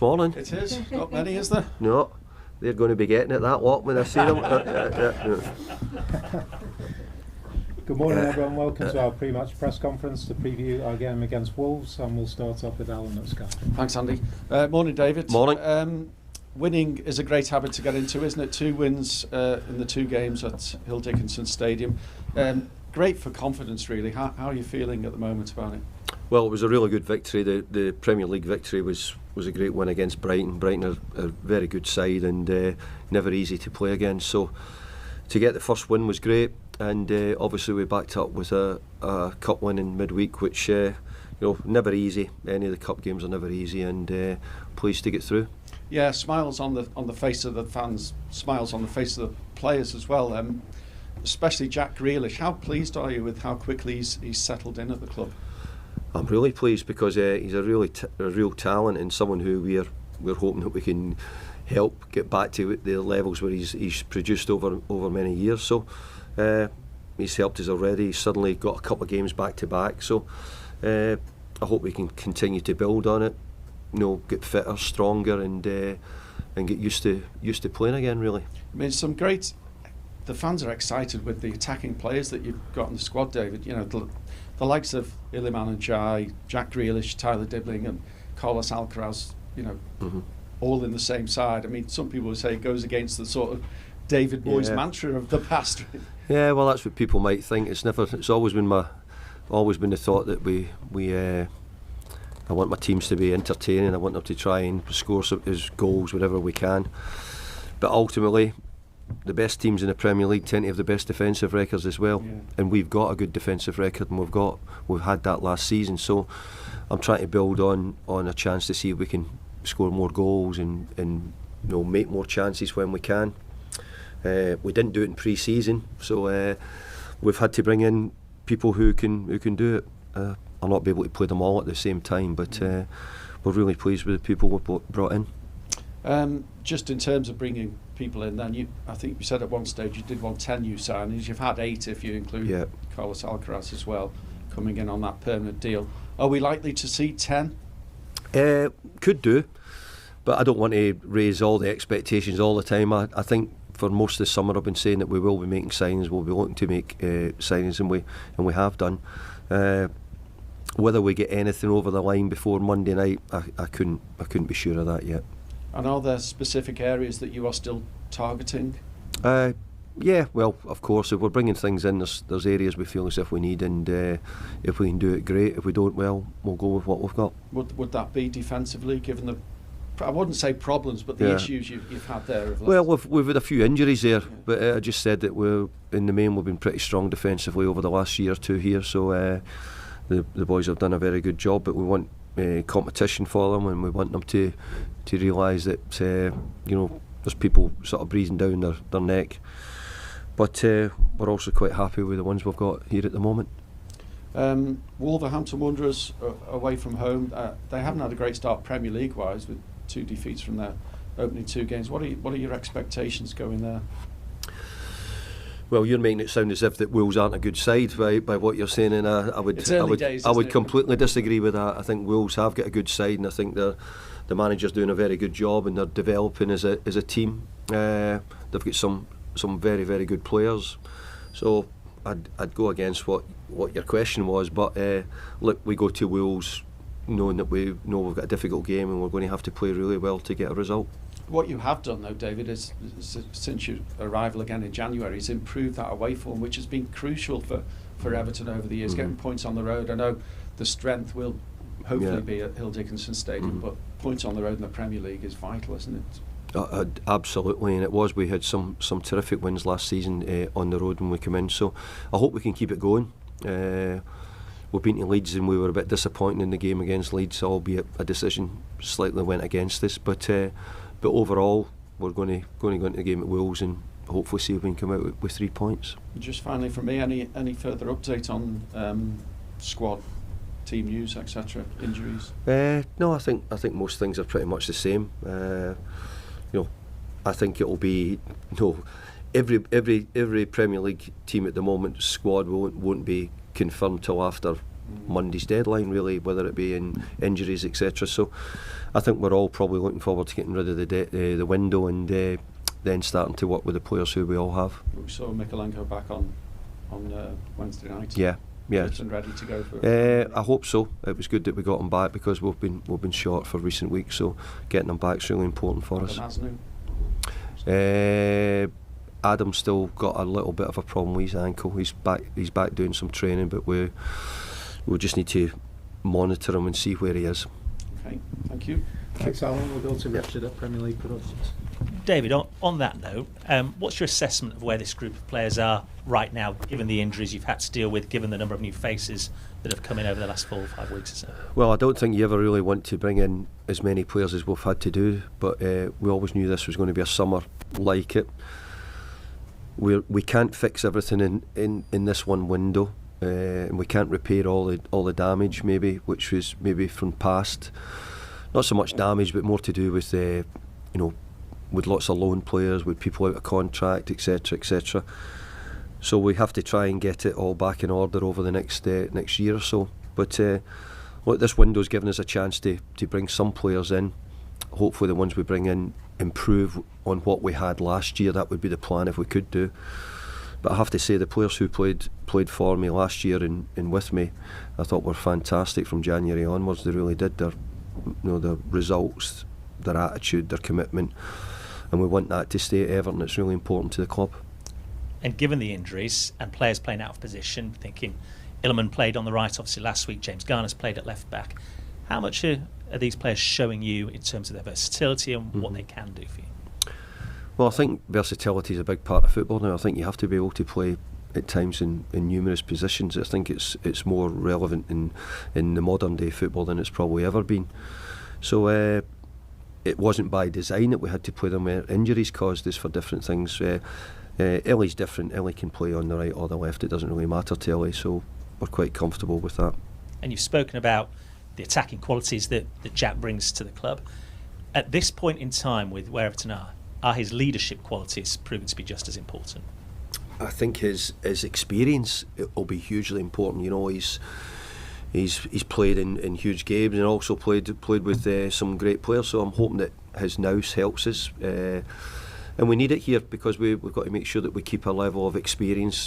Morning. It is. Not many, is there? No, they're going to be getting it that lot when I see them. Good morning, everyone. Welcome to our pre-match press conference to preview our game against Wolves, and we'll start off with Alan at Sky. Thanks, Andy. Morning, David. Morning. Winning is a great habit to get into, isn't it? 2 wins in the 2 games at Hill Dickinson Stadium. Great for confidence, really. How are you feeling at the moment about it? Well, it was a really good victory. The Premier League victory was a great win against Brighton. Brighton are a very good side and never easy to play against. So to get the first win was great, and obviously we backed up with a cup win in midweek, which never easy. Any of the cup games are never easy, and pleased to get through. Yeah, smiles on the face of the fans, smiles on the face of the players as well. Especially Jack Grealish. How pleased are you with how quickly he's settled in at the club? I'm really pleased because he's a real talent, and someone who we're hoping that we can help get back to the levels where he's produced over many years. So he's helped us already. He's suddenly got a couple of games back to back. So I hope we can continue to build on it. Get fitter, stronger, and get used to playing again. Really. I mean, some great. The fans are excited with the attacking players that you've got in the squad, David. The likes of Iliman Ndiaye, Jack Grealish, Tyler Dibling and Carlos Alcaraz, all in the same side. I mean, some people would say it goes against the sort of David Moyes mantra of the past. Yeah, well, that's what people might think. It's always been the thought that I want my teams to be entertaining. I want them to try and score some goals wherever we can. But ultimately, the best teams in the Premier League tend to have the best defensive records as well, and we've got a good defensive record, and we've had that last season. So I'm trying to build on a chance to see if we can score more goals and make more chances when we can. We didn't do it in pre-season, so we've had to bring in people who can do it. I'll not be able to play them all at the same time, but we're really pleased with the people we've brought in. Just in terms of bringing people in, then I think you said at one stage you did want 10 new signings. You've had 8 if you include Carlos Alcaraz as well, coming in on that permanent deal. Are we likely to see 10? Could do, but I don't want to raise all the expectations all the time. I think for most of the summer I've been saying that we will be making signings. We'll be looking to make signings, and we have done. Whether we get anything over the line before Monday night, I couldn't be sure of that yet. And are there specific areas that you are still targeting? Yeah, well, of course, if we're bringing things in, there's areas we feel as if we need, and if we can do it, great. If we don't, well, we'll go with what we've got. Would that be defensively, given the, I wouldn't say problems, but the issues you've had there? Well, we've had a few injuries there, but I just said that in the main we've been pretty strong defensively over the last year or two here, so the boys have done a very good job, but we want competition for them, and we want them to realise that there's people sort of breathing down their neck, but we're also quite happy with the ones we've got here at the moment. Wolverhampton Wanderers away from home, they haven't had a great start Premier League wise, with 2 defeats from their opening 2 games. What are your expectations going there? Well, you're making it sound as if that Wolves aren't a good side by what you're saying, and I would completely disagree with that. I think Wolves have got a good side, and I think the manager's doing a very good job, and they're developing as a team. They've got some very, very good players. So I'd go against what your question was, but look, we go to Wolves knowing that we know we've got a difficult game, and we're going to have to play really well to get a result. What you have done, though, David, is since your arrival again in January, is improve that away form, which has been crucial for Everton over the years, getting points on the road. I know the strength will hopefully be at Hill Dickinson Stadium, but points on the road in the Premier League is vital, isn't it? Absolutely, and it was. We had some terrific wins last season on the road when we come in, so I hope we can keep it going. We've been to Leeds, and we were a bit disappointed in the game against Leeds, albeit a decision slightly went against us, but overall we're going to go into the game at Wolves and hopefully see if we can come out with 3 points. Just finally from me, any further update on squad, team news, etc., injuries? No, I think most things are pretty much the same. I think it'll be every Premier League team at the moment squad won't be confirmed till after Monday's deadline, really, whether it be in injuries, etc. So I think we're all probably looking forward to getting rid of the window and then starting to work with the players who we all have. We saw Mikalenko back on Wednesday night. Yeah. And ready to go for it. I hope so. It was good that we got him back because we've been short for recent weeks. So getting him back is really important for us. Adam's still got a little bit of a problem with his ankle. He's back doing some training, but we just need to monitor him and see where he is. Okay, thank you. Thanks, Alan. We'll go to Richard at Premier League Productions. David, on that note, what's your assessment of where this group of players are right now, given the injuries you've had to deal with, given the number of new faces that have come in over the last 4 or 5 weeks or so? Well, I don't think you ever really want to bring in as many players as we've had to do, but we always knew this was going to be a summer like it. We can't fix everything in this one window, and we can't repair all the damage maybe, which was maybe from past. Not so much damage, but more to do with with lots of loan players, with people out of contract, etc., etc. So we have to try and get it all back in order over the next year or so. But look, this window's given us a chance to bring some players in. Hopefully the ones we bring in improve on what we had last year. That would be the plan if we could do. But I have to say the players who played for me last year and with me, I thought were fantastic from January onwards. They really did. Their results, their attitude, their commitment, and we want that to stay at Everton. It's really important to the club. And given the injuries and players playing out of position, thinking Ilman played on the right obviously last week, James Garner's played at left back, how much are these players showing you in terms of their versatility and what they can do for you? Well, I think versatility is a big part of football now. I think you have to be able to play at times in numerous positions. I think it's more relevant in the modern day football than it's probably ever been. So it wasn't by design that we had to play them. Injuries caused us for different things. Ellie's different. Ellie can play on the right or the left. It doesn't really matter to Ellie, so we're quite comfortable with that. And you've spoken about the attacking qualities that Jack brings to the club. At this point in time, with where Everton are his leadership qualities proven to be just as important? I think his experience will be hugely important. He's played in huge games and also played with some great players. So I'm hoping that his nous helps us, and we need it here because we've got to make sure that we keep a level of experience